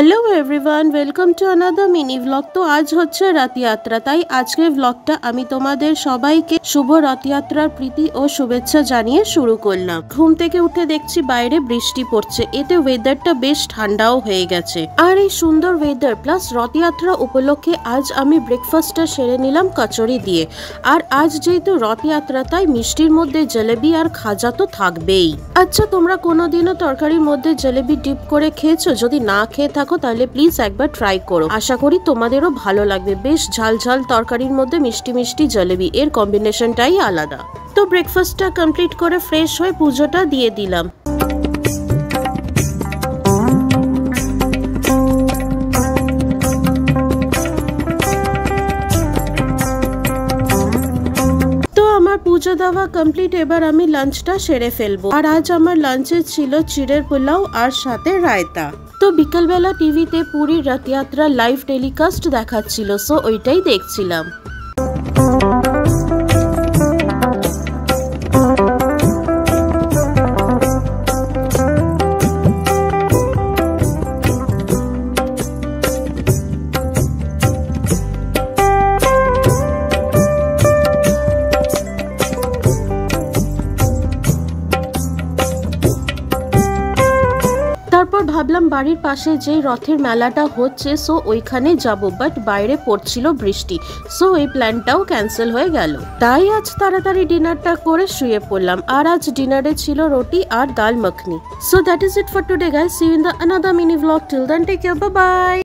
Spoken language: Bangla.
Hello everyone, welcome to another mini blog. তো আজ হচ্ছে রথযাত্রা, তাই আজকের ব্লগটা আমি তোমাদের সবাইকে শুভ রথযাত্রার প্রীতি ও শুভেচ্ছা জানিয়ে শুরু করলাম। ঘুম থেকে উঠে দেখছি বাইরে বৃষ্টি পড়ছে, এতে ওয়েদারটা বেশ ঠান্ডাও হয়ে গেছে। আর এই সুন্দর ওয়েদার প্লাস রথযাত্রা উপলক্ষে আজ আমি ব্রেকফাস্টটা সেরে নিলাম কচুরি দিয়ে। আর আজ যেহেতু রথযাত্রা, তাই মিষ্টির মধ্যে জলেবি আর খাজা তো থাকবেই। আচ্ছা, তোমরা কোনোদিনও তরকারির মধ্যে জলেবি ডিপ করে খেয়েছো? যদি না খেয়ে থাকো তাহলে প্লিজ একবার ট্রাই করো, আশা করি তোমাদেরও ভালো লাগবে। বেশ ঝাল ঝাল তরকারির মধ্যে মিষ্টি মিষ্টি জলেবি, এর কম্বিনেশনটাই আলাদা। তো ব্রেকফাস্টটা কমপ্লিট করে ফ্রেশ হয়ে পুজোটা দিয়ে দিলাম। পুজো দেওয়া কমপ্লিট, এবার আমি লাঞ্চটা সেরে ফেলবো। আর আজ আমার লাঞ্চে ছিল চিড়ের পোলাও আর সাথে রায়তা। তো বিকেলবেলা টিভিতে পুরীর রথযাত্রা লাইভ টেলিকাস্ট দেখাচ্ছিল, সো ওইটাই দেখছিলাম। তারপর ভাবলাম বাড়ির পাশে যেই রথের মেলাটা হচ্ছে, সো ওইখানে যাব, বাট বাইরে পড়ছিল বৃষ্টি, সো এই প্ল্যানটাও ক্যান্সেল হয়ে গেল। তাই আজ তাড়াতাড়ি ডিনারটা করে শুয়ে পড়লাম। আর আজ ডিনারে ছিল রুটি আর dal makhani. So that is it for today guys, see you in the another mini blog. Till then take care, bye by.